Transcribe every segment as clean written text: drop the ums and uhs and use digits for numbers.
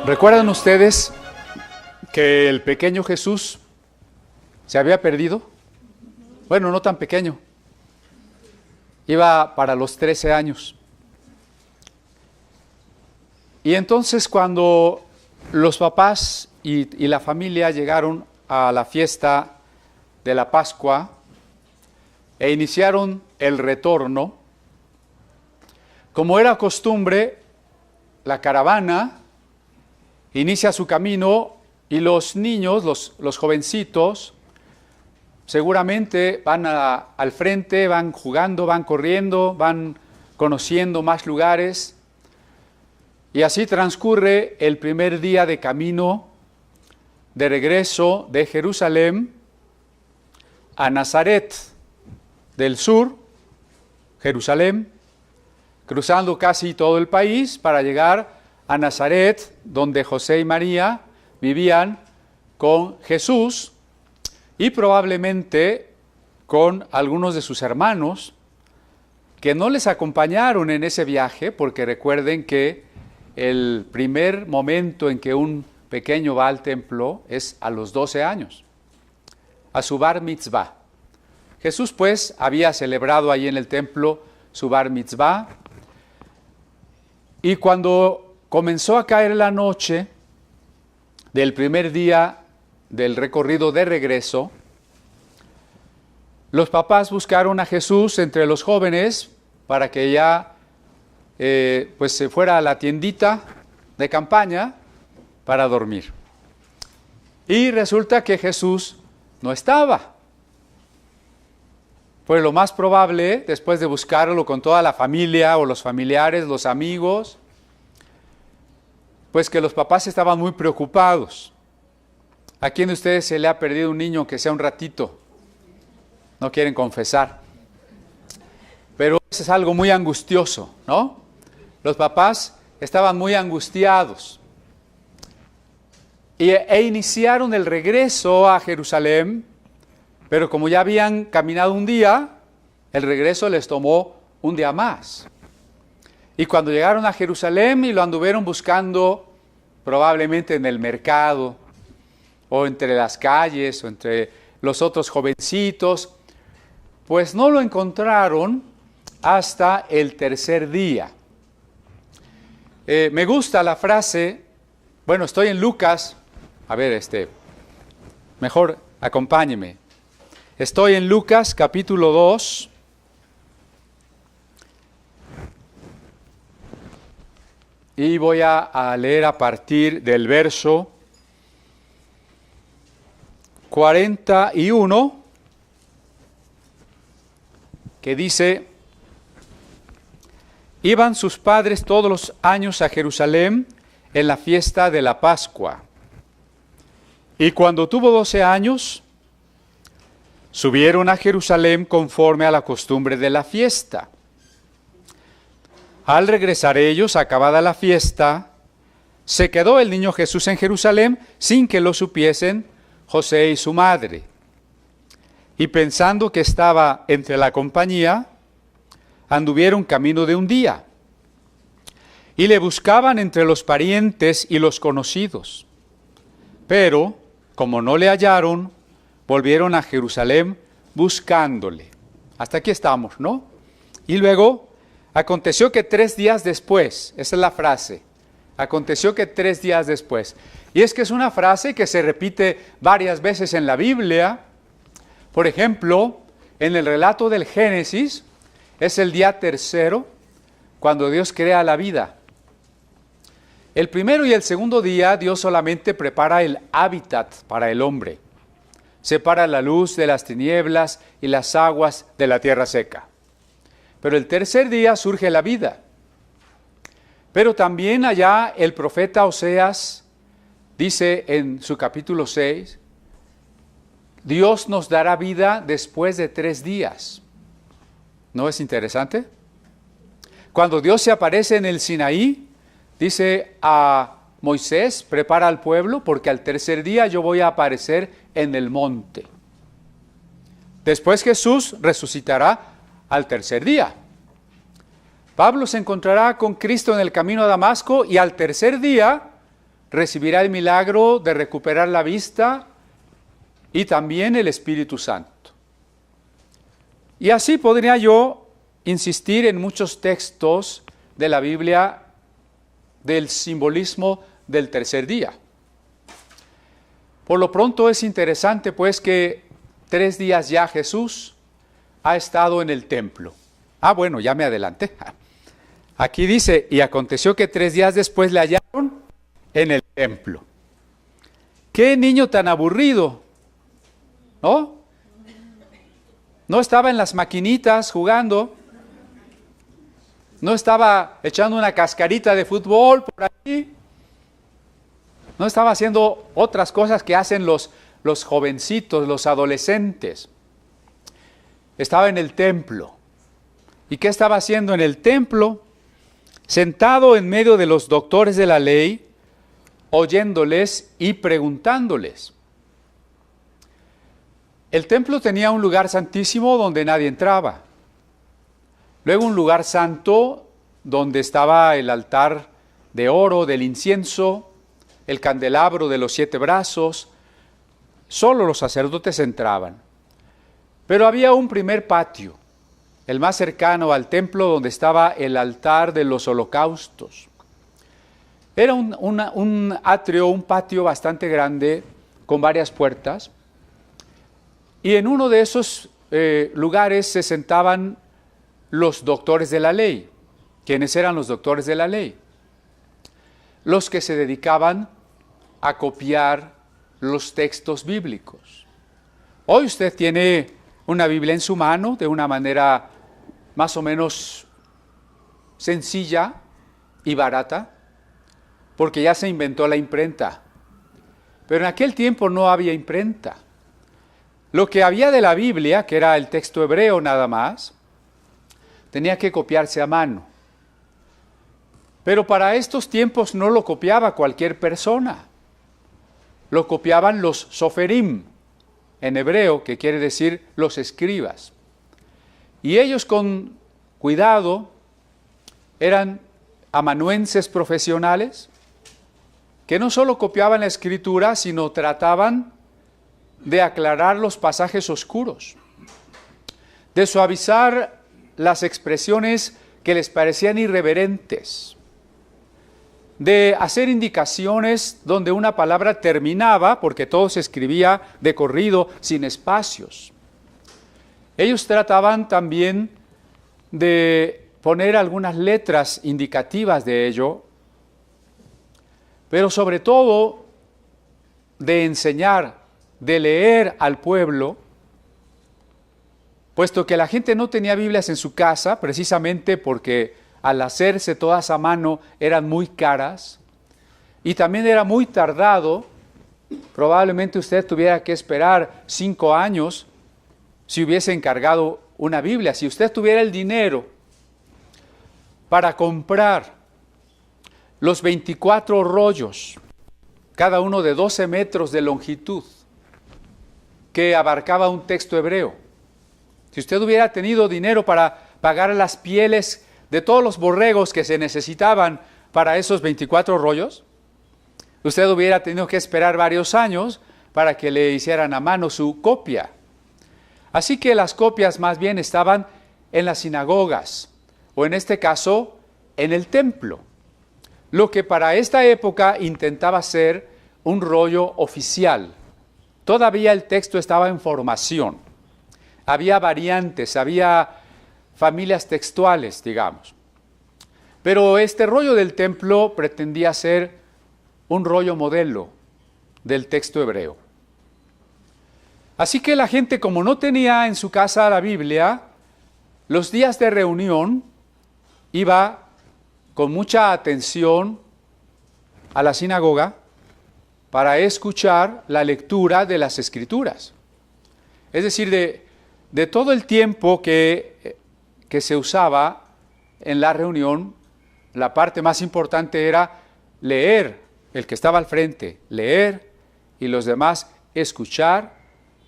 ¿Recuerdan ustedes que el pequeño Jesús se había perdido? Bueno, no tan pequeño. Iba para los 13 años. Y entonces cuando los papás y la familia llegaron a la fiesta de la Pascua e iniciaron el retorno, como era costumbre, la caravana inicia su camino y los niños, los jovencitos, seguramente van al frente, van jugando, van corriendo, van conociendo más lugares. Y así transcurre el primer día de camino de regreso de Jerusalén a Nazaret del sur, Jerusalén, cruzando casi todo el país para llegar a Nazaret, donde José y María vivían con Jesús y probablemente con algunos de sus hermanos que no les acompañaron en ese viaje, porque recuerden que el primer momento en que un pequeño va al templo es a los 12 años, a su bar mitzvah. Jesús pues había celebrado ahí en el templo su bar mitzvah, y cuando comenzó a caer la noche del primer día del recorrido de regreso, los papás buscaron a Jesús entre los jóvenes para que ya pues se fuera a la tiendita de campaña para dormir. Y resulta que Jesús no estaba. Pues lo más probable, después de buscarlo con toda la familia o los familiares, los amigos, pues que los papás estaban muy preocupados. ¿A quién de ustedes se le ha perdido un niño que sea un ratito? No quieren confesar. Pero eso es algo muy angustioso, ¿no? Los papás estaban muy angustiados. E iniciaron el regreso a Jerusalén, pero como ya habían caminado un día, el regreso les tomó un día más. Y cuando llegaron a Jerusalén y lo anduvieron buscando, probablemente en el mercado, o entre las calles, o entre los otros jovencitos, pues no lo encontraron hasta el tercer día. Me gusta la frase, bueno, estoy en Lucas, a ver, mejor acompáñeme. Estoy en Lucas capítulo 2, y voy a leer a partir del verso 41, que dice: iban sus padres todos los años a Jerusalén en la fiesta de la Pascua. Y cuando tuvo 12 años, subieron a Jerusalén conforme a la costumbre de la fiesta. Al regresar ellos, acabada la fiesta, se quedó el niño Jesús en Jerusalén sin que lo supiesen José y su madre. Y pensando que estaba entre la compañía, anduvieron camino de un día, y le buscaban entre los parientes y los conocidos. Pero, como no le hallaron, volvieron a Jerusalén buscándole. Hasta aquí estamos, ¿no? Y luego, aconteció que 3 días después, esa es la frase, aconteció que 3 días después. Y es que es una frase que se repite varias veces en la Biblia. Por ejemplo, en el relato del Génesis, es el día tercero cuando Dios crea la vida. El primero y el segundo día, Dios solamente prepara el hábitat para el hombre. Separa la luz de las tinieblas y las aguas de la tierra seca. Pero el tercer día surge la vida. Pero también allá el profeta Oseas dice en su capítulo 6, Dios nos dará vida después de 3 días. ¿No es interesante? Cuando Dios se aparece en el Sinaí, dice a Moisés, prepara al pueblo porque al tercer día yo voy a aparecer en el monte. Después Jesús resucitará al tercer día. Pablo se encontrará con Cristo en el camino a Damasco y al tercer día recibirá el milagro de recuperar la vista y también el Espíritu Santo. Y así podría yo insistir en muchos textos de la Biblia del simbolismo del tercer día. Por lo pronto es interesante pues que 3 días ya Jesús ha estado en el templo. Bueno, ya me adelanté. Aquí dice, y aconteció que 3 días después le hallaron en el templo. ¡Qué niño tan aburrido! ¿No? No estaba en las maquinitas jugando. No estaba echando una cascarita de fútbol por ahí. No estaba haciendo otras cosas que hacen los jovencitos, los adolescentes. Estaba en el templo. ¿Y qué estaba haciendo en el templo? Sentado en medio de los doctores de la ley, oyéndoles y preguntándoles. El templo tenía un lugar santísimo donde nadie entraba. Luego un lugar santo donde estaba el altar de oro, del incienso, el candelabro de los 7 brazos. Solo los sacerdotes entraban. Pero había un primer patio, el más cercano al templo, donde estaba el altar de los holocaustos. Era un atrio, un patio bastante grande, con varias puertas. Y en uno de esos lugares se sentaban los doctores de la ley. ¿Quiénes eran los doctores de la ley? Los que se dedicaban a copiar los textos bíblicos. Hoy usted tiene una Biblia en su mano de una manera más o menos sencilla y barata, porque ya se inventó la imprenta. Pero en aquel tiempo no había imprenta. Lo que había de la Biblia, que era el texto hebreo nada más, tenía que copiarse a mano. Pero para estos tiempos no lo copiaba cualquier persona. Lo copiaban los soferim, en hebreo, que quiere decir los escribas. Y ellos con cuidado eran amanuenses profesionales que no solo copiaban la escritura, sino trataban de aclarar los pasajes oscuros, de suavizar las expresiones que les parecían irreverentes, de hacer indicaciones donde una palabra terminaba, porque todo se escribía de corrido, sin espacios. Ellos trataban también de poner algunas letras indicativas de ello, pero sobre todo de enseñar, de leer al pueblo, puesto que la gente no tenía Biblias en su casa, precisamente porque al hacerse todas a mano eran muy caras y también era muy tardado. Probablemente usted tuviera que esperar 5 años si hubiese encargado una Biblia. Si usted tuviera el dinero para comprar los 24 rollos, cada uno de 12 metros de longitud, que abarcaba un texto hebreo, si usted hubiera tenido dinero para pagar las pieles de todos los borregos que se necesitaban para esos 24 rollos, usted hubiera tenido que esperar varios años para que le hicieran a mano su copia. Así que las copias más bien estaban en las sinagogas, o en este caso, en el templo, lo que para esta época intentaba ser un rollo oficial. Todavía el texto estaba en formación. Había variantes, había familias textuales, digamos. Pero este rollo del templo pretendía ser un rollo modelo del texto hebreo. Así que la gente, como no tenía en su casa la Biblia, los días de reunión iba con mucha atención a la sinagoga para escuchar la lectura de las Escrituras. Es decir, de todo el tiempo que se usaba en la reunión, la parte más importante era leer, el que estaba al frente, leer, y los demás escuchar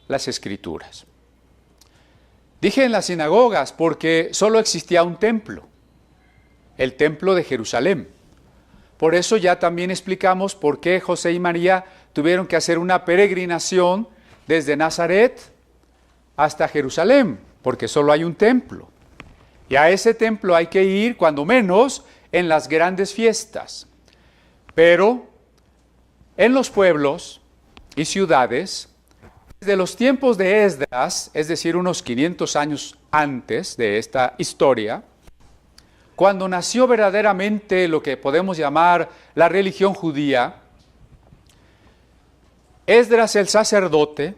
las Escrituras. Dije en las sinagogas porque solo existía un templo, el templo de Jerusalén. Por eso ya también explicamos por qué José y María tuvieron que hacer una peregrinación desde Nazaret hasta Jerusalén, porque solo hay un templo. Y a ese templo hay que ir, cuando menos, en las grandes fiestas. Pero en los pueblos y ciudades, desde los tiempos de Esdras, es decir, unos 500 años antes de esta historia, cuando nació verdaderamente lo que podemos llamar la religión judía, Esdras el sacerdote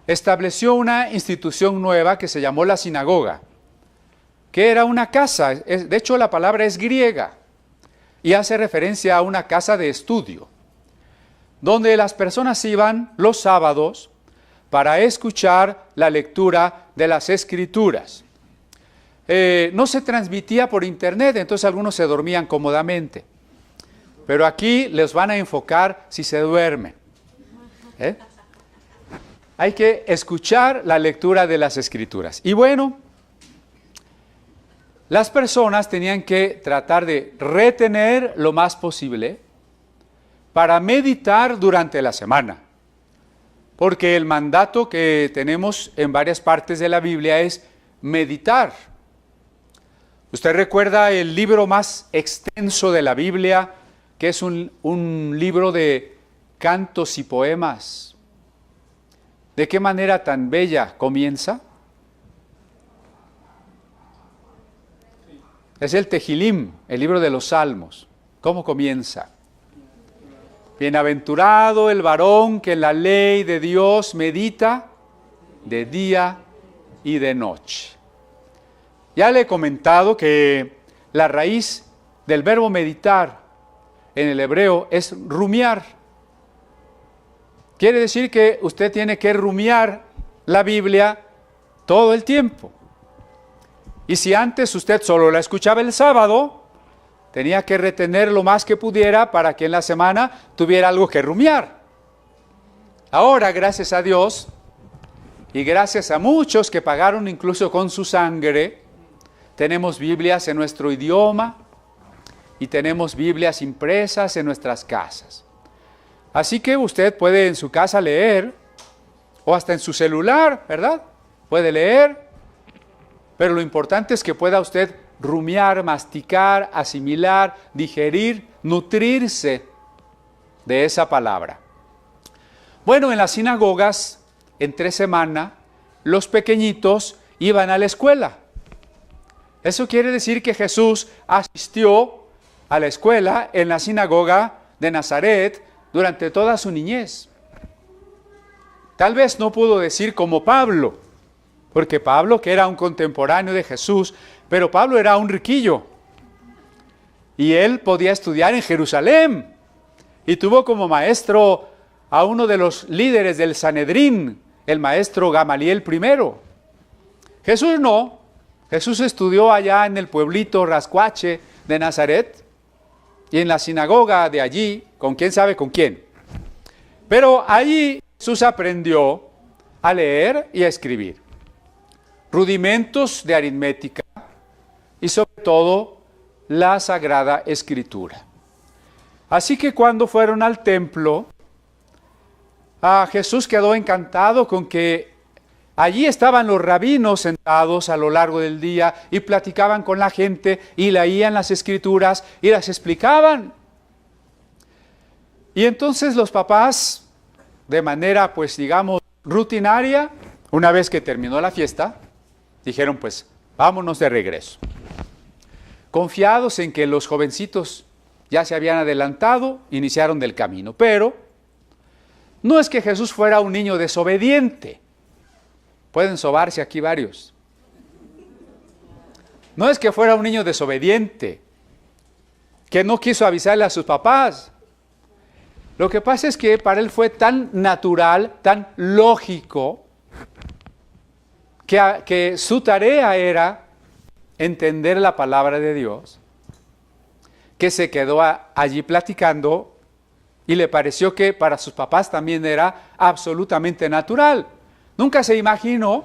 estableció una institución nueva que se llamó la sinagoga, que era una casa, de hecho la palabra es griega, y hace referencia a una casa de estudio, donde las personas iban los sábados para escuchar la lectura de las Escrituras. No se transmitía por internet, entonces algunos se dormían cómodamente. Pero aquí les van a enfocar si se duermen. Hay que escuchar la lectura de las Escrituras. Y bueno, las personas tenían que tratar de retener lo más posible para meditar durante la semana. Porque el mandato que tenemos en varias partes de la Biblia es meditar. Usted recuerda el libro más extenso de la Biblia, que es un libro de cantos y poemas. ¿De qué manera tan bella comienza? Es el Tehilim, el libro de los Salmos. ¿Cómo comienza? Bienaventurado el varón que en la ley de Dios medita de día y de noche. Ya le he comentado que la raíz del verbo meditar en el hebreo es rumiar. Quiere decir que usted tiene que rumiar la Biblia todo el tiempo. Y si antes usted solo la escuchaba el sábado, tenía que retener lo más que pudiera para que en la semana tuviera algo que rumiar. Ahora, gracias a Dios, y gracias a muchos que pagaron incluso con su sangre, tenemos Biblias en nuestro idioma y tenemos Biblias impresas en nuestras casas. Así que usted puede en su casa leer, o hasta en su celular, ¿verdad? Puede leer, pero lo importante es que pueda usted rumiar, masticar, asimilar, digerir, nutrirse de esa palabra. Bueno, en las sinagogas, entre semana, los pequeñitos iban a la escuela. Eso quiere decir que Jesús asistió a la escuela en la sinagoga de Nazaret durante toda su niñez. Tal vez no pudo decir como Pablo, porque Pablo, que era un contemporáneo de Jesús, pero Pablo era un riquillo, y él podía estudiar en Jerusalén, y tuvo como maestro a uno de los líderes del Sanedrín, el maestro Gamaliel I. Jesús no. Jesús estudió allá en el pueblito rascuache de Nazaret y en la sinagoga de allí, con quién sabe con quién. Pero allí Jesús aprendió a leer y a escribir, rudimentos de aritmética y sobre todo la Sagrada Escritura. Así que cuando fueron al templo, Jesús quedó encantado con que allí estaban los rabinos sentados a lo largo del día y platicaban con la gente y leían las Escrituras y las explicaban. Y entonces los papás, de manera pues digamos rutinaria, una vez que terminó la fiesta, dijeron pues vámonos de regreso. Confiados en que los jovencitos ya se habían adelantado, iniciaron del camino. Pero no es que Jesús fuera un niño desobediente. Pueden sobarse aquí varios. No es que fuera un niño desobediente, que no quiso avisarle a sus papás. Lo que pasa es que para él fue tan natural, tan lógico, que su tarea era entender la palabra de Dios, que se quedó allí platicando y le pareció que para sus papás también era absolutamente natural. Nunca se imaginó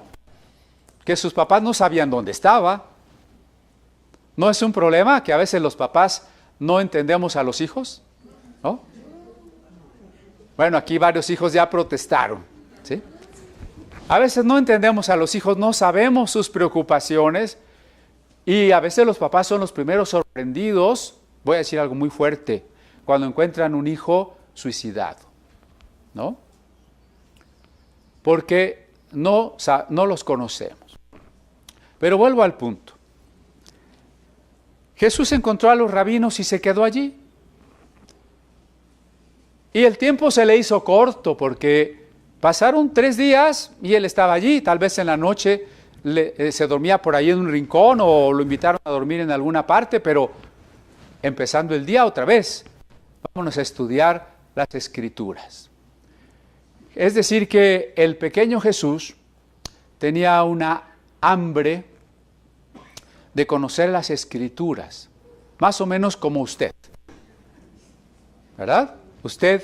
que sus papás no sabían dónde estaba. ¿No es un problema que a veces los papás no entendemos a los hijos, ¿no? Bueno, aquí varios hijos ya protestaron, ¿sí? A veces no entendemos a los hijos, no sabemos sus preocupaciones y a veces los papás son los primeros sorprendidos, voy a decir algo muy fuerte, cuando encuentran un hijo suicidado, ¿no? Porque no los conocemos. Pero vuelvo al punto. Jesús encontró a los rabinos y se quedó allí. Y el tiempo se le hizo corto porque pasaron 3 días y él estaba allí. Tal vez en la noche se dormía por ahí en un rincón o lo invitaron a dormir en alguna parte, pero empezando el día otra vez, vámonos a estudiar las Escrituras. Es decir que el pequeño Jesús tenía una hambre de conocer las Escrituras, más o menos como usted, ¿verdad? Usted,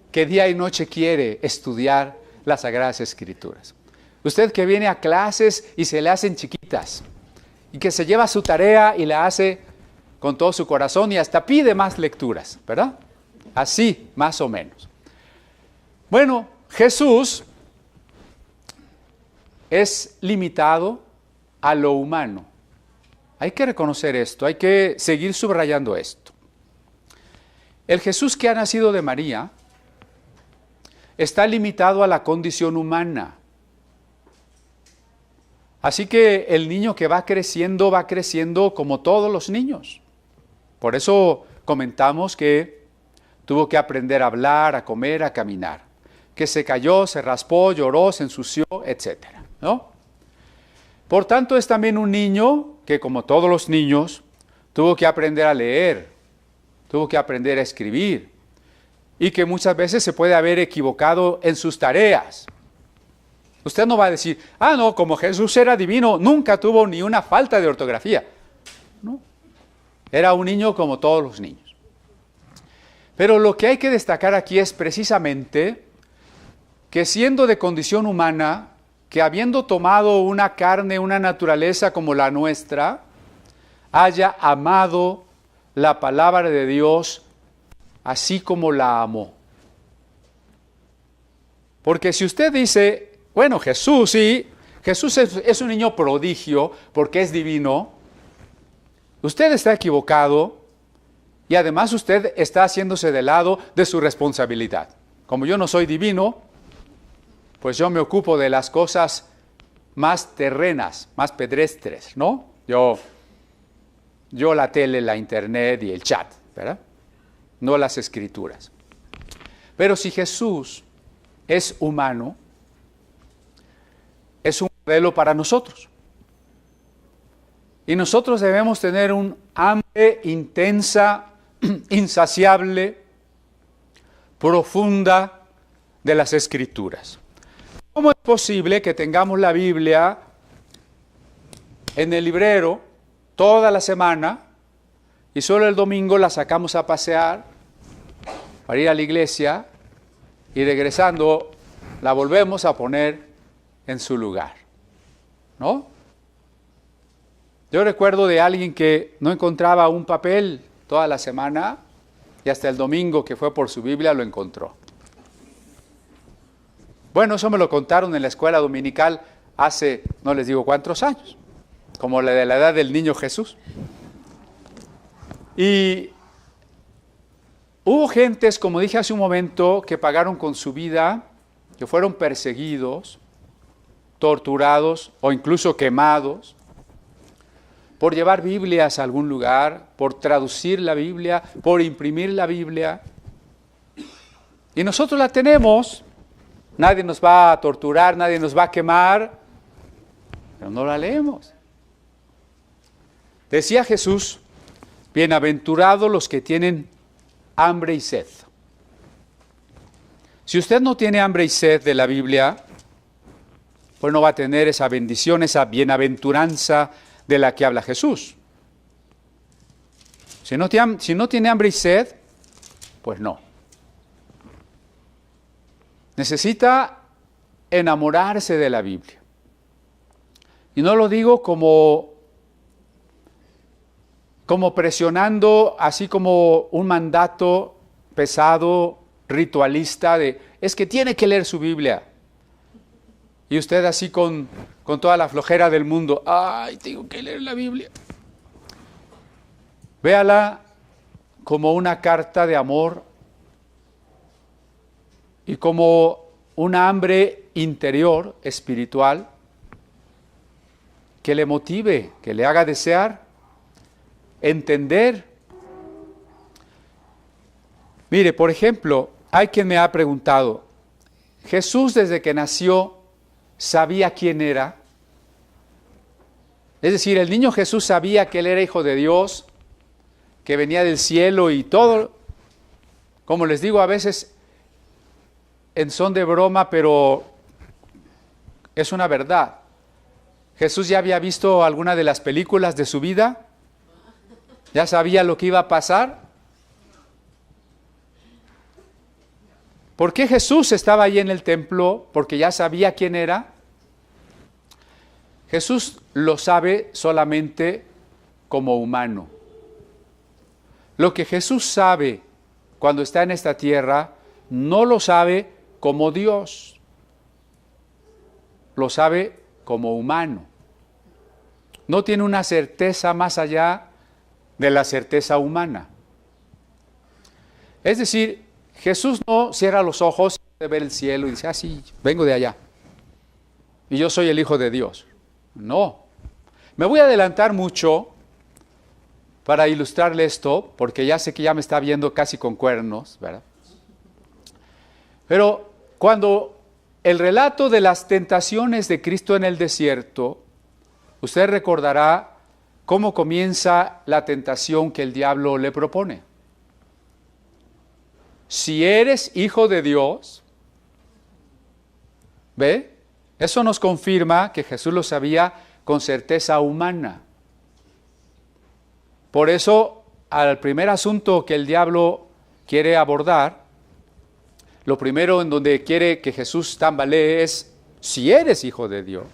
¿qué día y noche quiere estudiar las Sagradas Escrituras? Usted que viene a clases y se le hacen chiquitas, y que se lleva su tarea y la hace con todo su corazón y hasta pide más lecturas, ¿verdad? Así, más o menos. Bueno, Jesús es limitado a lo humano. Hay que reconocer esto, hay que seguir subrayando esto. El Jesús que ha nacido de María está limitado a la condición humana. Así que el niño que va creciendo como todos los niños. Por eso comentamos que tuvo que aprender a hablar, a comer, a caminar. Que se cayó, se raspó, lloró, se ensució, etcétera, ¿no? Por tanto, es también un niño que, como todos los niños, tuvo que aprender a leer, tuvo que aprender a escribir, y que muchas veces se puede haber equivocado en sus tareas. Usted no va a decir, no, como Jesús era divino, nunca tuvo ni una falta de ortografía. No, era un niño como todos los niños. Pero lo que hay que destacar aquí es precisamente que siendo de condición humana, que habiendo tomado una carne, una naturaleza como la nuestra, haya amado la palabra de Dios así como la amó. Porque si usted dice, bueno, Jesús sí, Jesús es un niño prodigio porque es divino, usted está equivocado y además usted está haciéndose de lado de su responsabilidad. Como yo no soy divino, pues yo me ocupo de las cosas más terrenas, más pedestres, ¿no? Yo la tele, la internet y el chat, ¿verdad? No las Escrituras. Pero si Jesús es humano, es un modelo para nosotros. Y nosotros debemos tener un hambre intensa, insaciable, profunda de las Escrituras. ¿Cómo es posible que tengamos la Biblia en el librero toda la semana y solo el domingo la sacamos a pasear para ir a la iglesia y regresando la volvemos a poner en su lugar? ¿No? Yo recuerdo de alguien que no encontraba un papel toda la semana y hasta el domingo que fue por su Biblia lo encontró. Bueno, eso me lo contaron en la escuela dominical hace, no les digo cuántos años, como la de la edad del niño Jesús. Y hubo gentes, como dije hace un momento, que pagaron con su vida, que fueron perseguidos, torturados o incluso quemados por llevar Biblias a algún lugar, por traducir la Biblia, por imprimir la Biblia. Y nosotros la tenemos. Nadie nos va a torturar, nadie nos va a quemar, pero no la leemos. Decía Jesús, bienaventurados los que tienen hambre y sed. Si usted no tiene hambre y sed de la Biblia, pues no va a tener esa bendición, esa bienaventuranza de la que habla Jesús. Si no tiene hambre y sed, pues no. Necesita enamorarse de la Biblia. Y no lo digo como como presionando, así como un mandato pesado, ritualista, es que tiene que leer su Biblia. Y usted así con toda la flojera del mundo, ¡ay, tengo que leer la Biblia! Véala como una carta de amor y como una hambre interior, espiritual, que le motive, que le haga desear, entender. Mire, por ejemplo, hay quien me ha preguntado, ¿Jesús desde que nació sabía quién era? Es decir, el niño Jesús sabía que él era hijo de Dios, que venía del cielo y todo. Como les digo, a veces en son de broma, pero es una verdad. Jesús ya había visto alguna de las películas de su vida, ya sabía lo que iba a pasar. ¿Por qué Jesús estaba ahí en el templo? Porque ya sabía quién era. Jesús lo sabe solamente como humano. Lo que Jesús sabe cuando está en esta tierra, no lo sabe como Dios. Lo sabe como humano. No tiene una certeza más allá de la certeza humana. Es decir, Jesús no cierra los ojos de ver el cielo y dice, sí, vengo de allá. Y yo soy el Hijo de Dios. No. Me voy a adelantar mucho para ilustrarle esto, porque ya sé que ya me está viendo casi con cuernos, ¿verdad? Pero cuando el relato de las tentaciones de Cristo en el desierto, usted recordará cómo comienza la tentación que el diablo le propone. Si eres hijo de Dios, ¿ve? Eso nos confirma que Jesús lo sabía con certeza humana. Por eso, al primer asunto que el diablo quiere abordar, lo primero en donde quiere que Jesús tambalee es, si eres hijo de Dios.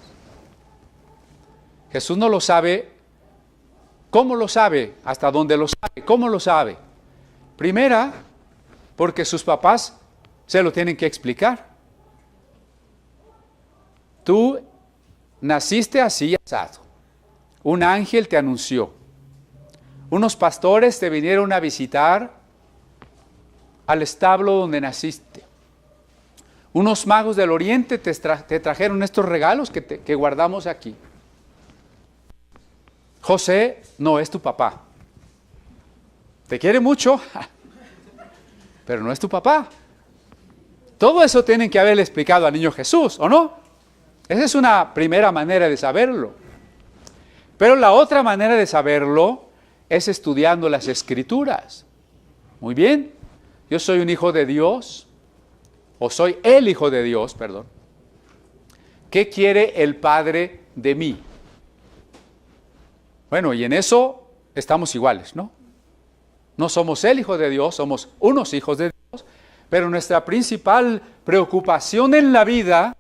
Jesús no lo sabe. ¿Cómo lo sabe? ¿Hasta dónde lo sabe? ¿Cómo lo sabe? Primera, porque sus papás se lo tienen que explicar. Tú naciste así asado. Un ángel te anunció. Unos pastores te vinieron a visitar al establo donde naciste. Unos magos del oriente te trajeron estos regalos que guardamos aquí. José no es tu papá. Te quiere mucho, pero no es tu papá. Todo eso tienen que haberle explicado al niño Jesús, ¿o no? Esa es una primera manera de saberlo. Pero la otra manera de saberlo es estudiando las Escrituras. Muy bien, yo soy un hijo de Dios, o soy el hijo de Dios, perdón. ¿Qué quiere el Padre de mí? Bueno, y en eso estamos iguales, ¿no? No somos el hijo de Dios, somos unos hijos de Dios, pero nuestra principal preocupación en la vida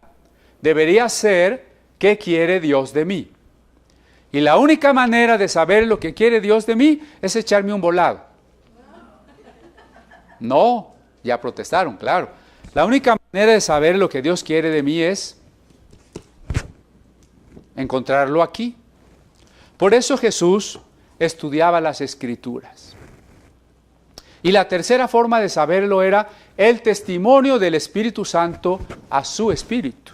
debería ser ¿qué quiere Dios de mí? Y la única manera de saber lo que quiere Dios de mí es echarme un volado. No, ya protestaron, claro. La única manera de saber lo que Dios quiere de mí es encontrarlo aquí. Por eso Jesús estudiaba las Escrituras. Y la tercera forma de saberlo era el testimonio del Espíritu Santo a su espíritu.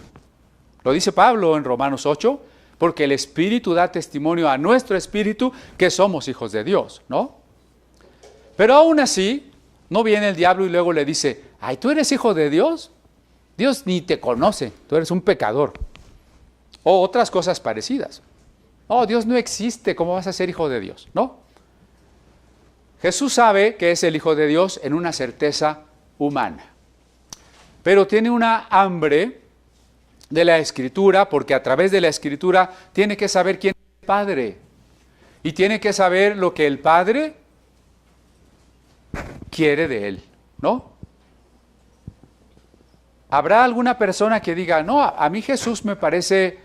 Lo dice Pablo en Romanos 8, porque el Espíritu da testimonio a nuestro espíritu que somos hijos de Dios, ¿no? Pero aún así, no viene el diablo y luego le dice, ay, ¿tú eres hijo de Dios? Dios ni te conoce, tú eres un pecador. O otras cosas parecidas. Oh, Dios no existe, ¿cómo vas a ser hijo de Dios? ¿No? Jesús sabe que es el Hijo de Dios en una certeza humana. Pero tiene una hambre de la Escritura, porque a través de la Escritura tiene que saber quién es el Padre. Y tiene que saber lo que el Padre quiere de él, ¿no? ¿Habrá alguna persona que diga, no, a mí Jesús me parece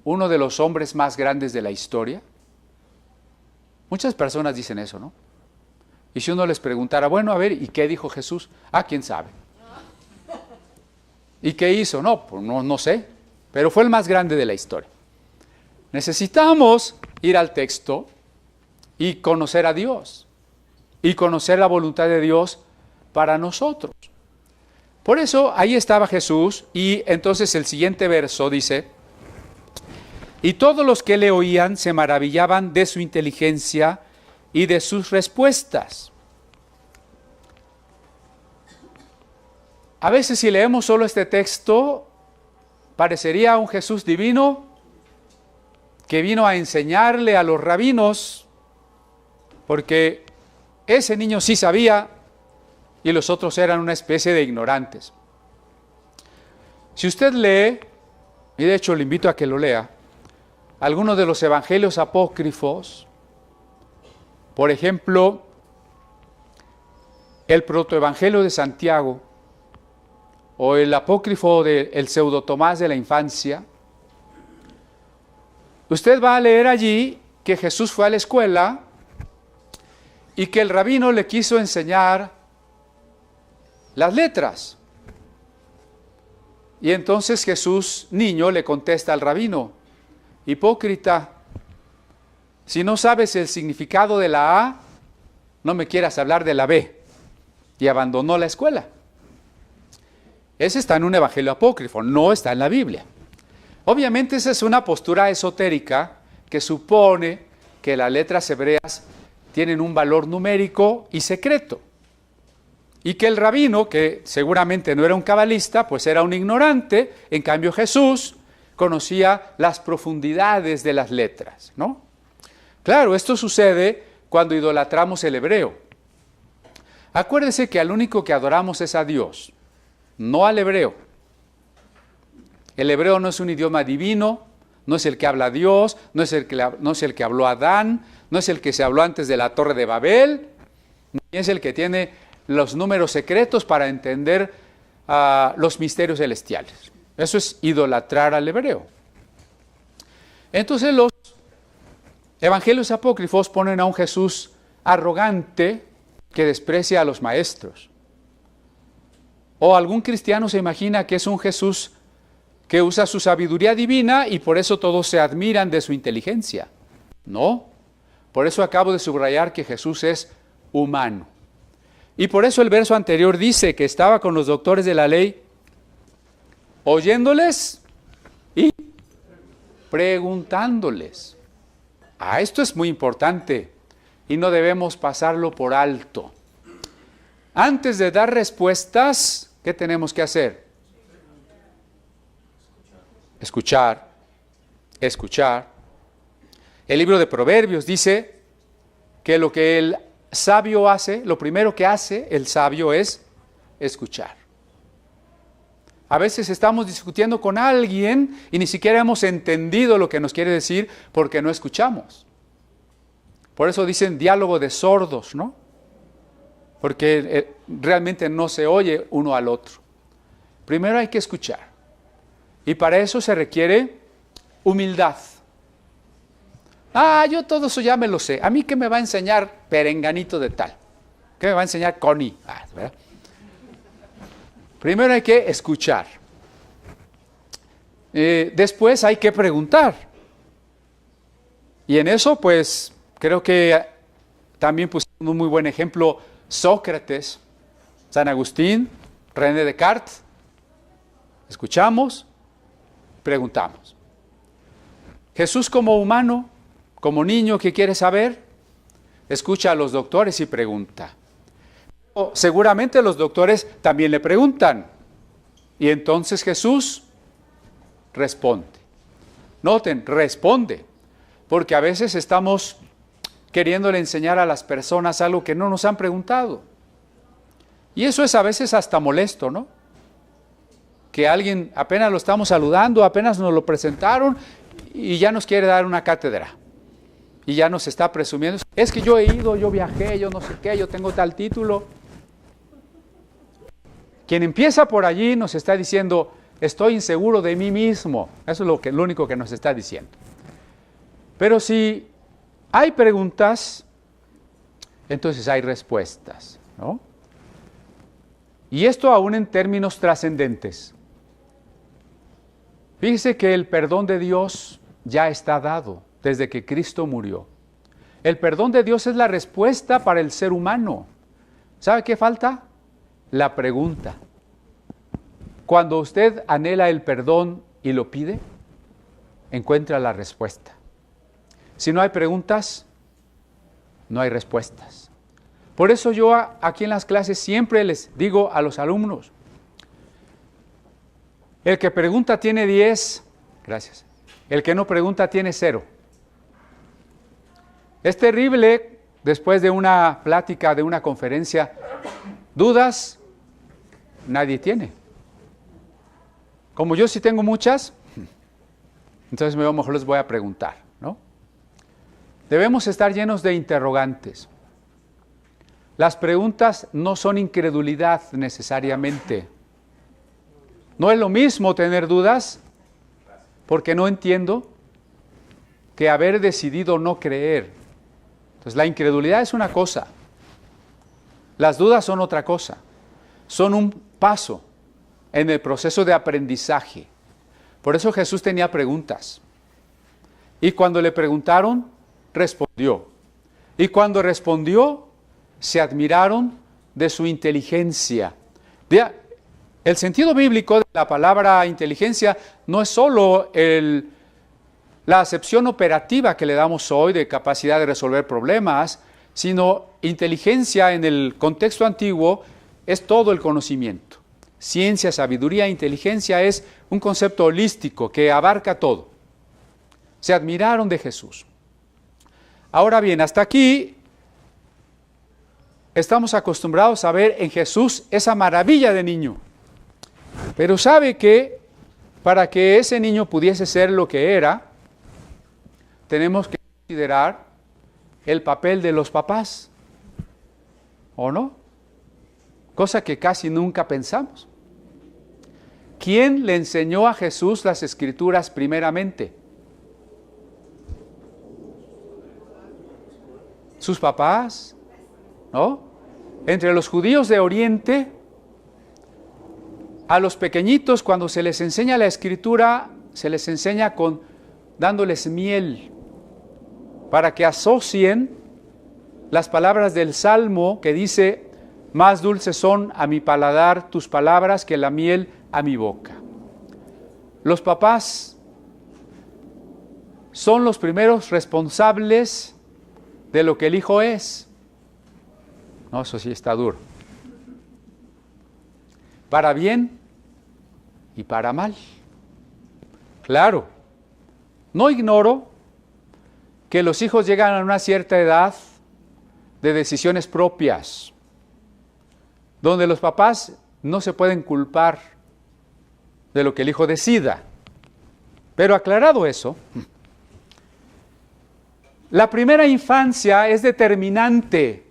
uno de los hombres más grandes de la historia? Muchas personas dicen eso, ¿no? Y si uno les preguntara, bueno, a ver, ¿y qué dijo Jesús? ¿Quién sabe? ¿Y qué hizo? No, pues no sé, pero fue el más grande de la historia. Necesitamos ir al texto y conocer a Dios, y conocer la voluntad de Dios para nosotros. Por eso ahí estaba Jesús, y entonces el siguiente verso dice, y todos los que le oían se maravillaban de su inteligencia y de sus respuestas. A veces si leemos solo este texto, parecería un Jesús divino que vino a enseñarle a los rabinos, porque ese niño sí sabía y los otros eran una especie de ignorantes. Si usted lee, y de hecho le invito a que lo lea, algunos de los evangelios apócrifos, por ejemplo, el protoevangelio de Santiago, o el apócrifo del pseudo Tomás de la infancia, usted va a leer allí que Jesús fue a la escuela y que el rabino le quiso enseñar las letras. Y entonces Jesús, niño, le contesta al rabino, hipócrita, si no sabes el significado de la A, no me quieras hablar de la B. Y abandonó la escuela. Ese está en un evangelio apócrifo, no está en la Biblia. Obviamente esa es una postura esotérica que supone que las letras hebreas tienen un valor numérico y secreto. Y que el rabino, que seguramente no era un cabalista, pues era un ignorante, en cambio Jesús conocía las profundidades de las letras, ¿no? Claro, esto sucede cuando idolatramos el hebreo. Acuérdese que al único que adoramos es a Dios, no al hebreo. El hebreo no es un idioma divino, no es el que habla Dios, no es el que habló Adán, no es el que se habló antes de la Torre de Babel, ni es el que tiene los números secretos para entender los misterios celestiales. Eso es idolatrar al hebreo. Entonces los evangelios apócrifos ponen a un Jesús arrogante que desprecia a los maestros. O algún cristiano se imagina que es un Jesús que usa su sabiduría divina y por eso todos se admiran de su inteligencia. No, por eso acabo de subrayar que Jesús es humano. Y por eso el verso anterior dice que estaba con los doctores de la ley, oyéndoles y preguntándoles. Esto es muy importante y no debemos pasarlo por alto. Antes de dar respuestas, ¿qué tenemos que hacer? Escuchar. El libro de Proverbios dice que lo que el sabio hace, lo primero que hace el sabio es escuchar. A veces estamos discutiendo con alguien y ni siquiera hemos entendido lo que nos quiere decir porque no escuchamos. Por eso dicen diálogo de sordos, ¿no? Porque realmente no se oye uno al otro. Primero hay que escuchar. Y para eso se requiere humildad. Yo todo eso ya me lo sé. ¿A mí qué me va a enseñar perenganito de tal? ¿Qué me va a enseñar Connie? ¿Verdad? Primero hay que escuchar. Después hay que preguntar. Y en eso, pues, creo que también pusimos un muy buen ejemplo Sócrates, San Agustín, René Descartes. Escuchamos, preguntamos. Jesús como humano, como niño que quiere saber, escucha a los doctores y pregunta. Seguramente los doctores también le preguntan. Y entonces Jesús responde. Noten, responde. Porque a veces estamos queriéndole enseñar a las personas algo que no nos han preguntado. Y eso es a veces hasta molesto, ¿no? Que alguien apenas lo estamos saludando, apenas nos lo presentaron y ya nos quiere dar una cátedra. Y ya nos está presumiendo. Es que yo he ido, yo viajé, yo no sé qué, yo tengo tal título. Quien empieza por allí nos está diciendo, estoy inseguro de mí mismo. Eso es lo único que nos está diciendo. Pero si hay preguntas, entonces hay respuestas, ¿no? Y esto aún en términos trascendentes. Fíjese que el perdón de Dios ya está dado desde que Cristo murió. El perdón de Dios es la respuesta para el ser humano. ¿Sabe qué falta? La pregunta. Cuando usted anhela el perdón y lo pide, encuentra la respuesta. Si no hay preguntas, no hay respuestas. Por eso yo aquí en las clases siempre les digo a los alumnos, el que pregunta tiene 10, gracias. El que no pregunta tiene 0. Es terrible, después de una plática, de una conferencia, dudas, nadie tiene. Como yo sí tengo muchas, entonces mejor les voy a preguntar, ¿no? Debemos estar llenos de interrogantes. Las preguntas no son incredulidad necesariamente. No es lo mismo tener dudas porque no entiendo que haber decidido no creer. Entonces la incredulidad es una cosa, las dudas son otra cosa, son un paso en el proceso de aprendizaje. Por eso Jesús tenía preguntas. Y cuando le preguntaron, respondió. Y cuando respondió, se admiraron de su inteligencia. El sentido bíblico de la palabra inteligencia no es solo la acepción operativa que le damos hoy de capacidad de resolver problemas, sino inteligencia en el contexto antiguo es todo el conocimiento. Ciencia, sabiduría, inteligencia es un concepto holístico que abarca todo. Se admiraron de Jesús. Ahora bien, hasta aquí estamos acostumbrados a ver en Jesús esa maravilla de niño. Pero sabe que para que ese niño pudiese ser lo que era, tenemos que considerar el papel de los papás, ¿o no? Cosa que casi nunca pensamos. ¿Quién le enseñó a Jesús las Escrituras primeramente? Sus papás, ¿no? Entre los judíos de Oriente, a los pequeñitos cuando se les enseña la Escritura, se les enseña dándoles miel, para que asocien las palabras del Salmo que dice, más dulces son a mi paladar tus palabras que la miel a mi boca. Los papás son los primeros responsables de lo que el hijo es. No, eso sí está duro. Para bien y para mal. Claro, no ignoro que los hijos llegan a una cierta edad de decisiones propias, donde los papás no se pueden culpar de lo que el hijo decida. Pero aclarado eso, la primera infancia es determinante.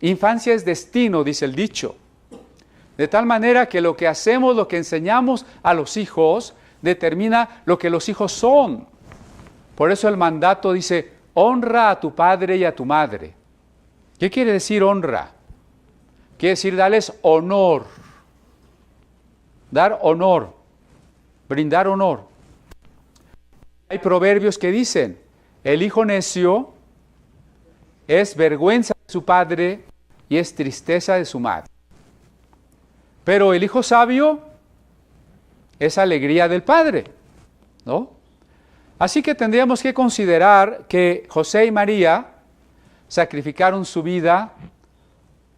Infancia es destino, dice el dicho. De tal manera que lo que hacemos, lo que enseñamos a los hijos, determina lo que los hijos son. Por eso el mandato dice, honra a tu padre y a tu madre. ¿Qué quiere decir honra? Quiere decir darles honor. Dar honor. Brindar honor. Hay proverbios que dicen, el hijo necio es vergüenza de su padre y es tristeza de su madre. Pero el hijo sabio es alegría del padre, ¿no? Así que tendríamos que considerar que José y María sacrificaron su vida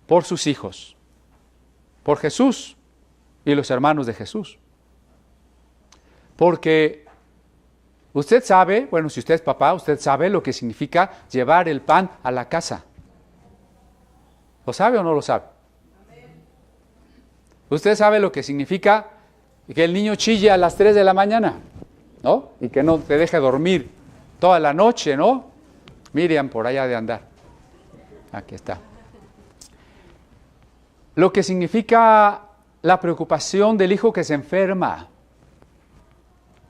por sus hijos, por Jesús y los hermanos de Jesús. Porque usted sabe, bueno, si usted es papá, usted sabe lo que significa llevar el pan a la casa. ¿Lo sabe o no lo sabe? Usted sabe lo que significa que el niño chille a las 3 de la mañana, ¿no? Y que no te deje dormir toda la noche, ¿no? Miriam, por allá de andar. Aquí está. Lo que significa la preocupación del hijo que se enferma,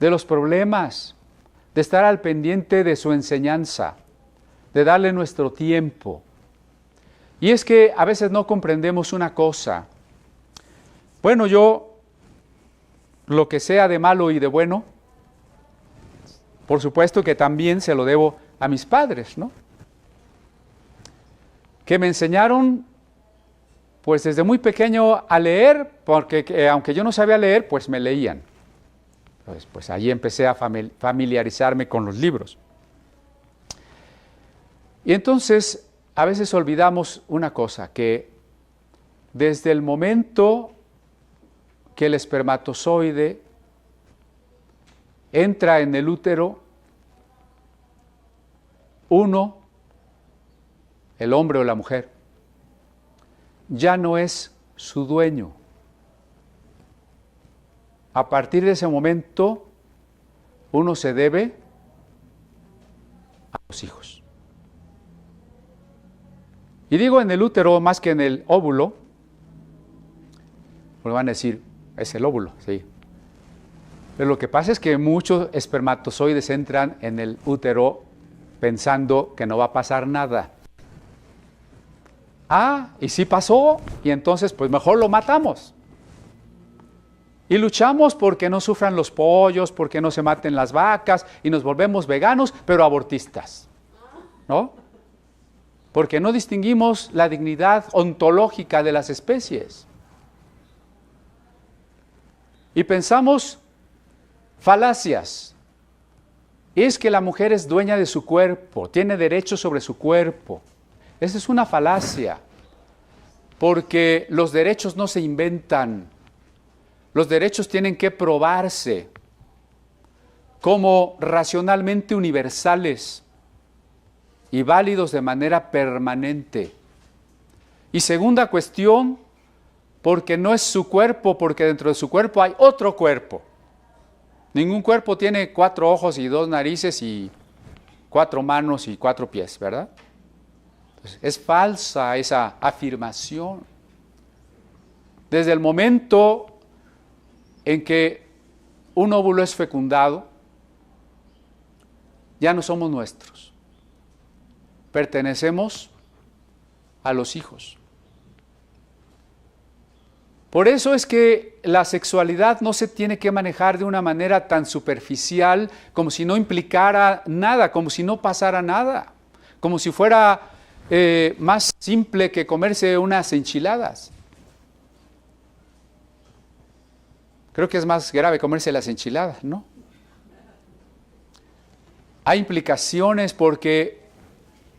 de los problemas, de estar al pendiente de su enseñanza, de darle nuestro tiempo. Y es que a veces no comprendemos una cosa. Bueno, yo, lo que sea de malo y de bueno, por supuesto que también se lo debo a mis padres, ¿no? Que me enseñaron, pues desde muy pequeño a leer, porque aunque yo no sabía leer, pues me leían. Entonces, pues allí empecé a familiarizarme con los libros. Y entonces, a veces olvidamos una cosa, que desde el momento que el espermatozoide entra en el útero, uno, el hombre o la mujer, ya no es su dueño. A partir de ese momento, uno se debe a los hijos. Y digo en el útero más que en el óvulo, porque van a decir, es el óvulo, sí. Pero lo que pasa es que muchos espermatozoides entran en el útero pensando que no va a pasar nada. Ah, y sí pasó, y entonces pues mejor lo matamos. Y luchamos porque no sufran los pollos, porque no se maten las vacas, y nos volvemos veganos, pero abortistas, ¿no? Porque no distinguimos la dignidad ontológica de las especies. Y pensamos falacias. Es que la mujer es dueña de su cuerpo, tiene derecho sobre su cuerpo. Esa es una falacia, porque los derechos no se inventan. Los derechos tienen que probarse como racionalmente universales y válidos de manera permanente. Y segunda cuestión, porque no es su cuerpo, porque dentro de su cuerpo hay otro cuerpo. Ningún cuerpo tiene 4 ojos y 2 narices y 4 manos y 4 pies, ¿verdad? Entonces, es falsa esa afirmación. Desde el momento en que un óvulo es fecundado, ya no somos nuestros. Pertenecemos a los hijos. Por eso es que la sexualidad no se tiene que manejar de una manera tan superficial, como si no implicara nada, como si no pasara nada, como si fuera más simple que comerse unas enchiladas. Creo que es más grave comerse las enchiladas, ¿no? Hay implicaciones porque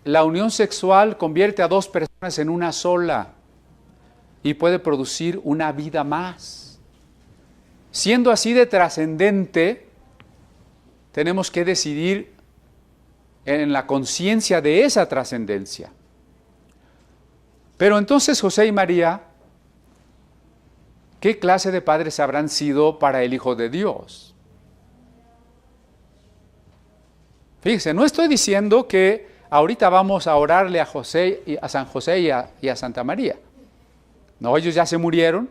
la unión sexual convierte a 2 personas en una sola y puede producir una vida más. Siendo así de trascendente, tenemos que decidir en la conciencia de esa trascendencia. Pero entonces José y María, ¿qué clase de padres habrán sido para el Hijo de Dios? Fíjense, no estoy diciendo que ahorita vamos a orarle a José, a San José y a Santa María. No, ellos ya se murieron,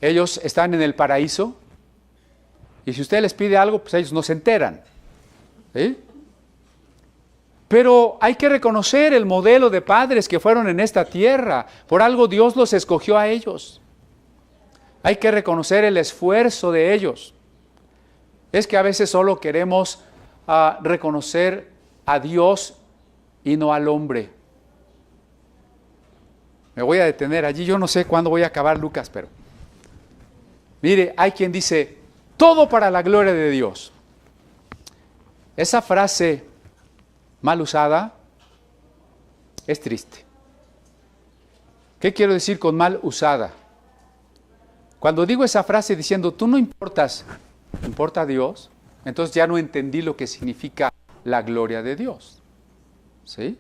ellos están en el paraíso, y si usted les pide algo, pues ellos no se enteran. ¿Sí? Pero hay que reconocer el modelo de padres que fueron en esta tierra, por algo Dios los escogió a ellos. Hay que reconocer el esfuerzo de ellos. Es que a veces solo queremos reconocer a Dios y no al hombre. Me voy a detener allí, yo no sé cuándo voy a acabar Lucas, pero mire, hay quien dice, todo para la gloria de Dios. Esa frase mal usada es triste. ¿Qué quiero decir con mal usada? Cuando digo esa frase diciendo, tú no importas, importa Dios, entonces ya no entendí lo que significa la gloria de Dios. ¿Sí?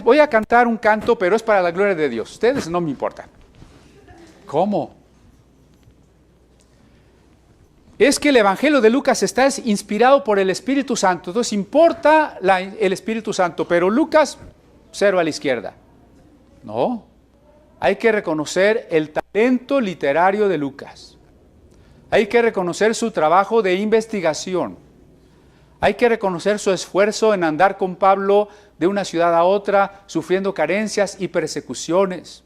Voy a cantar un canto, pero es para la gloria de Dios. Ustedes no me importan. ¿Cómo? Es que el Evangelio de Lucas está inspirado por el Espíritu Santo. Entonces importa el Espíritu Santo, pero Lucas, 0 a la izquierda. No. Hay que reconocer el talento literario de Lucas. Hay que reconocer su trabajo de investigación. Hay que reconocer su esfuerzo en andar con Pablo de una ciudad a otra, sufriendo carencias y persecuciones.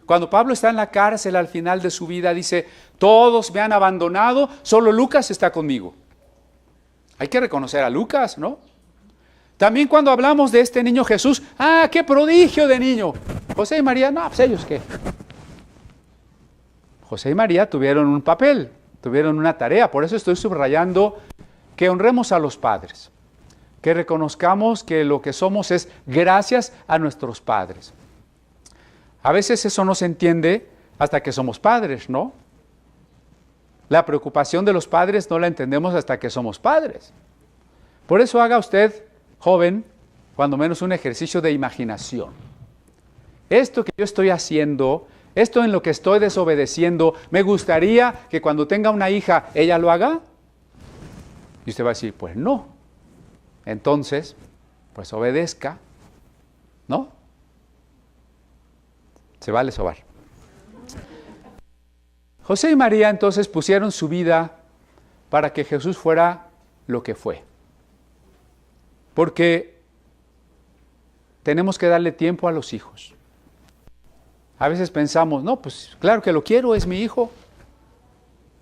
Cuando Pablo está en la cárcel al final de su vida, dice, todos me han abandonado, solo Lucas está conmigo. Hay que reconocer a Lucas, ¿no? También cuando hablamos de este niño Jesús, qué prodigio de niño. José y María, no, pues ellos qué. José y María tuvieron un papel, tuvieron una tarea, por eso estoy subrayando que honremos a los padres, que reconozcamos que lo que somos es gracias a nuestros padres. A veces eso no se entiende hasta que somos padres, ¿no? La preocupación de los padres no la entendemos hasta que somos padres. Por eso haga usted, joven, cuando menos un ejercicio de imaginación. Esto que yo estoy haciendo, esto en lo que estoy desobedeciendo, me gustaría que cuando tenga una hija, ella lo haga. Y usted va a decir, pues no. Entonces, pues obedezca, ¿no? Se vale sobar. José y María entonces pusieron su vida para que Jesús fuera lo que fue. Porque tenemos que darle tiempo a los hijos. A veces pensamos, no, pues claro que lo quiero, es mi hijo.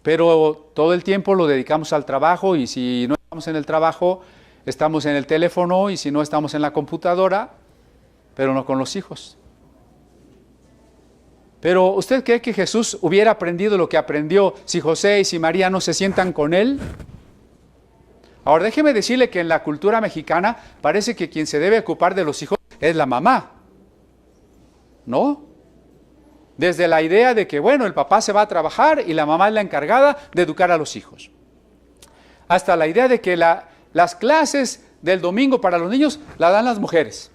Pero todo el tiempo lo dedicamos al trabajo y si no estamos en el trabajo, estamos en el teléfono y si no estamos en la computadora, pero no con los hijos. Pero ¿usted cree que Jesús hubiera aprendido lo que aprendió si José y si María no se sientan con él? Ahora déjeme decirle que en la cultura mexicana parece que quien se debe ocupar de los hijos es la mamá, ¿no? Desde la idea de que, bueno, el papá se va a trabajar y la mamá es la encargada de educar a los hijos. Hasta la idea de que las clases del domingo para los niños la dan las mujeres.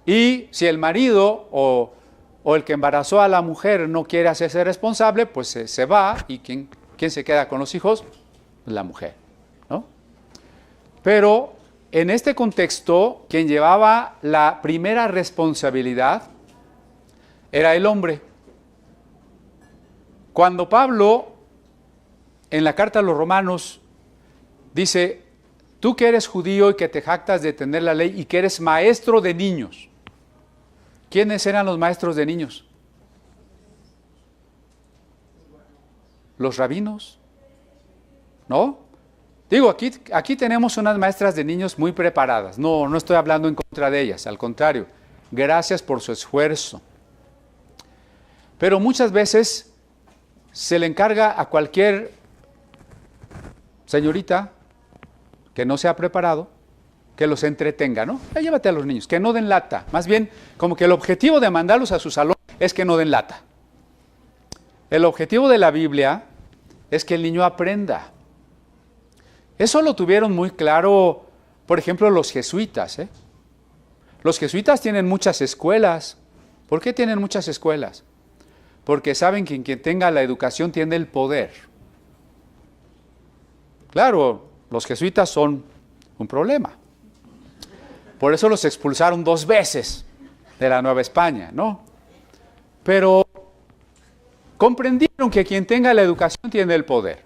Y si el marido o el que embarazó a la mujer no quiere hacerse responsable, pues se va y ¿quién se queda con los hijos? La mujer, ¿no? Pero en este contexto, quien llevaba la primera responsabilidad era el hombre. Cuando Pablo, en la carta a los Romanos, dice, tú que eres judío y que te jactas de tener la ley y que eres maestro de niños. ¿Quiénes eran los maestros de niños? Los rabinos, ¿no? Digo, aquí tenemos unas maestras de niños muy preparadas. No estoy hablando en contra de ellas, al contrario. Gracias por su esfuerzo. Pero muchas veces se le encarga a cualquier señorita que no se ha preparado, que los entretenga, ¿no? Llévate a los niños, que no den lata. Más bien, como que el objetivo de mandarlos a su salón es que no den lata. El objetivo de la Biblia es que el niño aprenda. Eso lo tuvieron muy claro, por ejemplo, los jesuitas, ¿eh? Los jesuitas tienen muchas escuelas. ¿Por qué tienen muchas escuelas? Porque saben que quien tenga la educación tiene el poder. Claro, los jesuitas son un problema. Por eso los expulsaron 2 veces de la Nueva España, ¿no? Pero comprendieron que quien tenga la educación tiene el poder.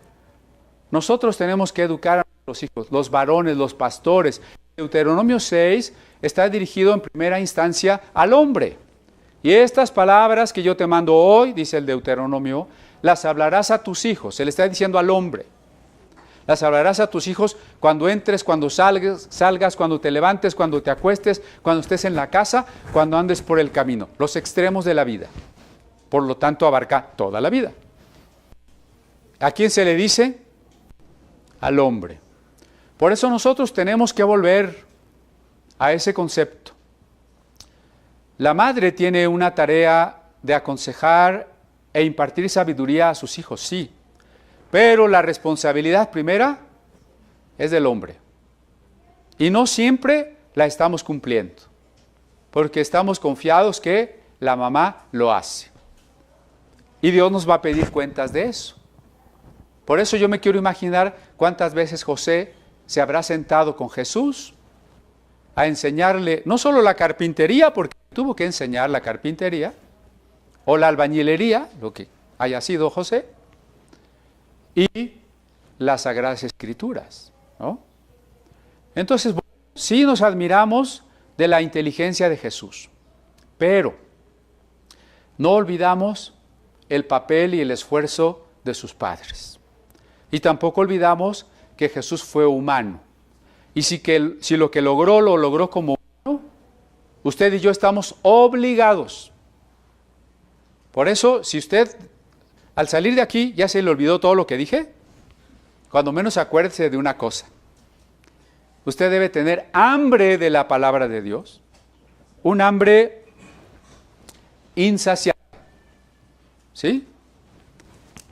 Nosotros tenemos que educar a nuestros hijos, los varones, los pastores. Deuteronomio 6 está dirigido en primera instancia al hombre. Y estas palabras que yo te mando hoy, dice el Deuteronomio, las hablarás a tus hijos. Se le está diciendo al hombre. Las hablarás a tus hijos cuando entres, cuando salgas, cuando te levantes, cuando te acuestes, cuando estés en la casa, cuando andes por el camino. Los extremos de la vida. Por lo tanto, abarca toda la vida. ¿A quién se le dice? Al hombre. Por eso nosotros tenemos que volver a ese concepto. La madre tiene una tarea de aconsejar e impartir sabiduría a sus hijos, sí. Pero la responsabilidad primera es del hombre. Y no siempre la estamos cumpliendo. Porque estamos confiados que la mamá lo hace. Y Dios nos va a pedir cuentas de eso. Por eso yo me quiero imaginar cuántas veces José se habrá sentado con Jesús a enseñarle no solo la carpintería, porque tuvo que enseñar la carpintería, o la albañilería, lo que haya sido José, y las Sagradas Escrituras, ¿no? Entonces, bueno, sí nos admiramos de la inteligencia de Jesús, pero no olvidamos el papel y el esfuerzo de sus padres. Y tampoco olvidamos que Jesús fue humano. Y si lo que logró, lo logró como humano, usted y yo estamos obligados. Por eso, si usted al salir de aquí ya se le olvidó todo lo que dije, cuando menos acuérdese de una cosa. Usted debe tener hambre de la palabra de Dios, un hambre insaciable. ¿Sí?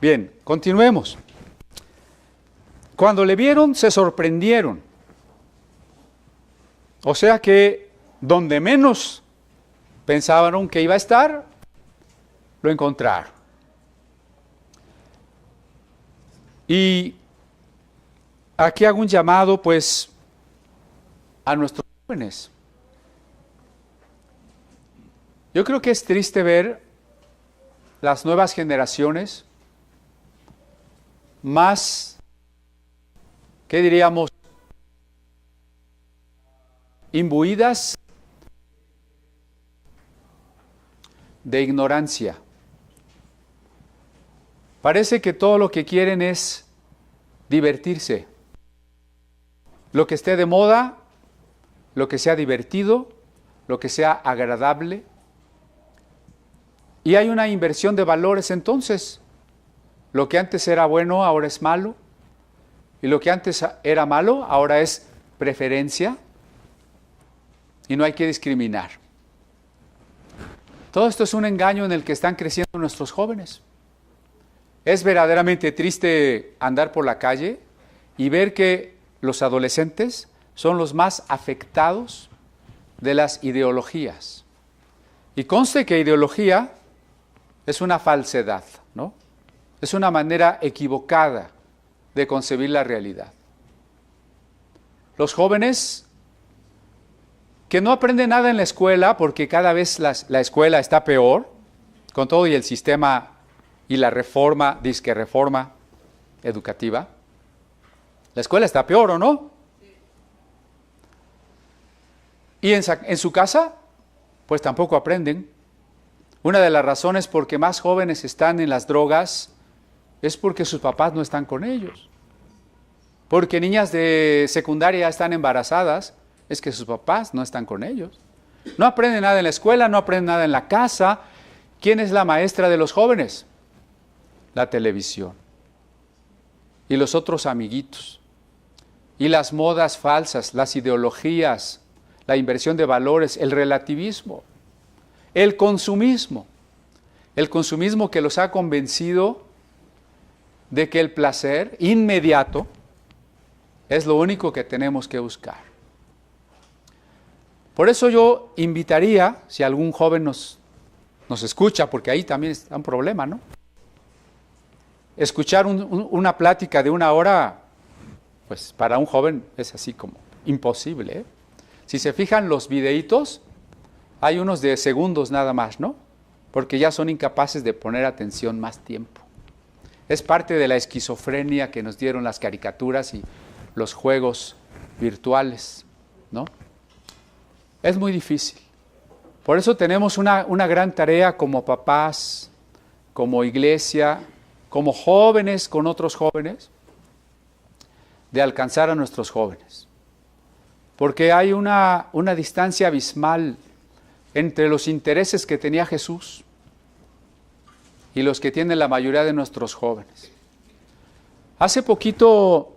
Bien, continuemos. Cuando le vieron, se sorprendieron. O sea que donde menos pensaban que iba a estar, lo encontraron. Y aquí hago un llamado, pues, a nuestros jóvenes. Yo creo que es triste ver las nuevas generaciones más, ¿qué diríamos?, imbuidas de ignorancia. Parece que todo lo que quieren es divertirse. Lo que esté de moda, lo que sea divertido, lo que sea agradable. Y hay una inversión de valores entonces. Lo que antes era bueno, ahora es malo. Y lo que antes era malo, ahora es preferencia. Y no hay que discriminar. Todo esto es un engaño en el que están creciendo nuestros jóvenes. Es verdaderamente triste andar por la calle y ver que los adolescentes son los más afectados de las ideologías. Y conste que ideología es una falsedad, ¿no? Es una manera equivocada de concebir la realidad. Los jóvenes que no aprenden nada en la escuela, porque cada vez la escuela está peor, con todo y el sistema y la reforma, disque reforma educativa. La escuela está peor, ¿o no? Y en su casa, pues tampoco aprenden. Una de las razones por qué más jóvenes están en las drogas es porque sus papás no están con ellos. Porque niñas de secundaria están embarazadas, es que sus papás no están con ellos. No aprenden nada en la escuela, no aprenden nada en la casa. ¿Quién es la maestra de los jóvenes? La televisión. Y los otros amiguitos. Y las modas falsas, las ideologías, la inversión de valores, el relativismo, el consumismo. El consumismo que los ha convencido de que el placer inmediato es lo único que tenemos que buscar. Por eso yo invitaría, si algún joven nos escucha, porque ahí también está un problema, ¿no? Escuchar una plática de 1 hora, pues para un joven es así como imposible, ¿eh? Si se fijan los videitos, hay unos de segundos nada más, ¿no? Porque ya son incapaces de poner atención más tiempo. Es parte de la esquizofrenia que nos dieron las caricaturas y los juegos virtuales, ¿no? Es muy difícil. Por eso tenemos una gran tarea como papás, como iglesia, como jóvenes con otros jóvenes, de alcanzar a nuestros jóvenes. Porque hay una distancia abismal entre los intereses que tenía Jesús y los que tiene la mayoría de nuestros jóvenes. Hace poquito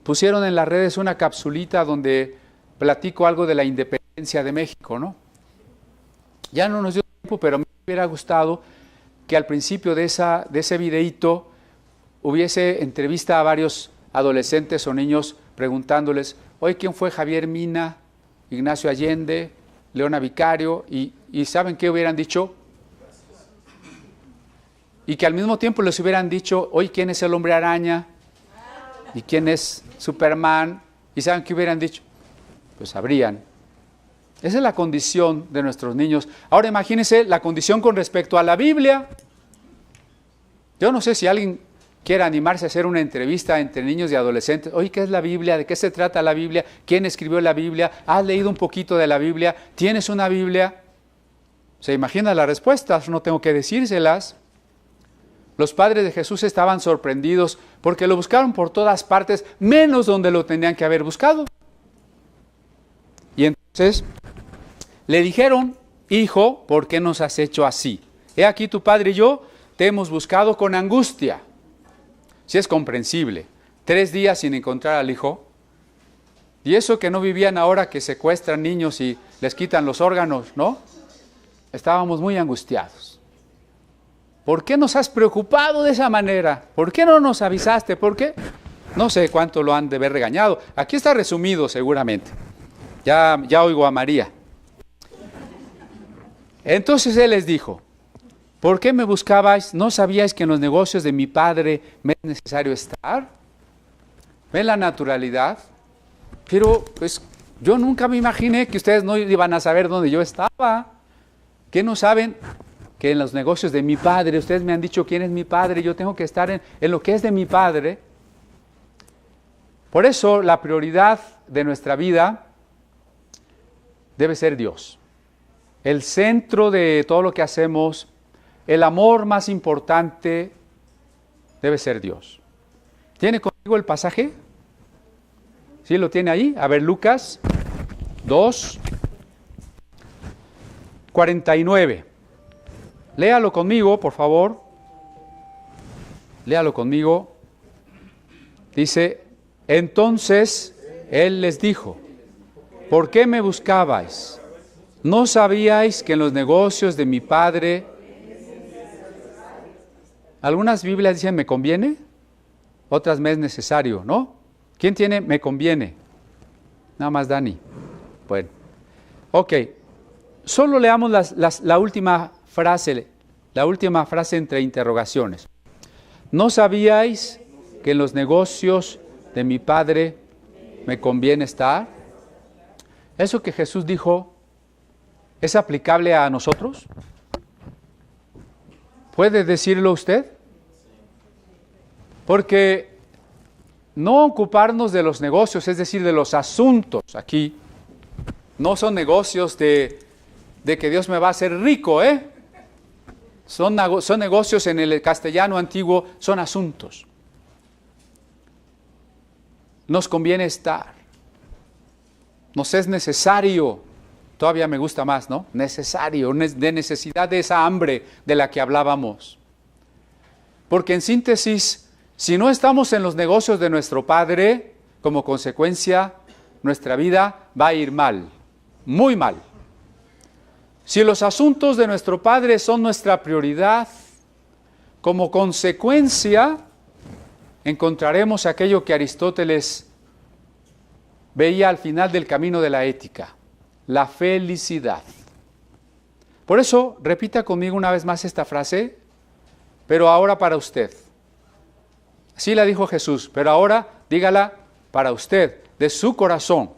pusieron en las redes una capsulita donde platico algo de la independencia de México, ¿no? Ya no nos dio tiempo, pero me hubiera gustado que al principio de ese videíto hubiese entrevista a varios adolescentes o niños preguntándoles, oye, ¿quién fue Javier Mina, Ignacio Allende, Leona Vicario? Y ¿saben qué hubieran dicho? Y que al mismo tiempo les hubieran dicho, oye, ¿quién es el Hombre Araña? ¿Y quién es Superman? ¿Y saben qué hubieran dicho? Pues sabrían. Esa es la condición de nuestros niños. Ahora imagínense la condición con respecto a la Biblia. Yo no sé si alguien quiere animarse a hacer una entrevista entre niños y adolescentes. Oye, ¿qué es la Biblia? ¿De qué se trata la Biblia? ¿Quién escribió la Biblia? ¿Has leído un poquito de la Biblia? ¿Tienes una Biblia? ¿Se imagina las respuestas? No tengo que decírselas. Los padres de Jesús estaban sorprendidos porque lo buscaron por todas partes, menos donde lo tenían que haber buscado. Y entonces le dijeron, hijo, ¿por qué nos has hecho así? He aquí tu padre y yo te hemos buscado con angustia. Si es comprensible, 3 días sin encontrar al hijo. Y eso que no vivían ahora que secuestran niños y les quitan los órganos, ¿no? Estábamos muy angustiados. ¿Por qué nos has preocupado de esa manera? ¿Por qué no nos avisaste? ¿Por qué? No sé cuánto lo han de haber regañado. Aquí está resumido seguramente. Ya oigo a María. Entonces él les dijo, ¿por qué me buscabais? ¿No sabíais que en los negocios de mi padre me es necesario estar? ¿Ven la naturalidad? Pero pues yo nunca me imaginé que ustedes no iban a saber dónde yo estaba. ¿Qué no saben? Que en los negocios de mi padre, ustedes me han dicho quién es mi padre, yo tengo que estar en lo que es de mi padre. Por eso la prioridad de nuestra vida debe ser Dios. El centro de todo lo que hacemos, el amor más importante debe ser Dios. ¿Tiene conmigo el pasaje? ¿Sí lo tiene ahí? A ver, Lucas 2, 49. Léalo conmigo, por favor. Léalo conmigo. Dice, entonces él les dijo, ¿por qué me buscabais? ¿No sabíais que en los negocios de mi padre... Algunas Biblias dicen me conviene, otras me es necesario, ¿no? ¿Quién tiene me conviene? Nada más Dani. Bueno, ok. Solo leamos la última frase entre interrogaciones. ¿No sabíais que en los negocios de mi padre me conviene estar? ¿Eso que Jesús dijo es aplicable a nosotros? ¿Puede decirlo usted? Porque no ocuparnos de los negocios, es decir, de los asuntos aquí, no son negocios de que Dios me va a hacer rico, ¿eh? Son negocios en el castellano antiguo, son asuntos. Nos conviene estar. Nos es necesario, todavía me gusta más, ¿no? Necesario, de necesidad de esa hambre de la que hablábamos. Porque en síntesis, si no estamos en los negocios de nuestro Padre, como consecuencia, nuestra vida va a ir mal, muy mal. Si los asuntos de nuestro Padre son nuestra prioridad, como consecuencia, encontraremos aquello que Aristóteles veía al final del camino de la ética, la felicidad. Por eso, repita conmigo una vez más esta frase, pero ahora para usted. Así la dijo Jesús, pero ahora dígala para usted, de su corazón.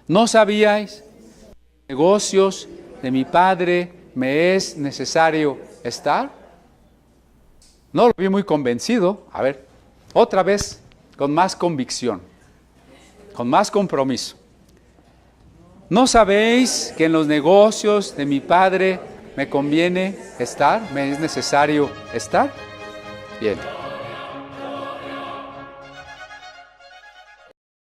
¿No sabíais negocios de mi Padre me es necesario estar? No lo vi muy convencido. A ver, otra vez, con más convicción, con más compromiso. ¿No sabéis que en los negocios de mi Padre me conviene estar? ¿Me es necesario estar? Bien.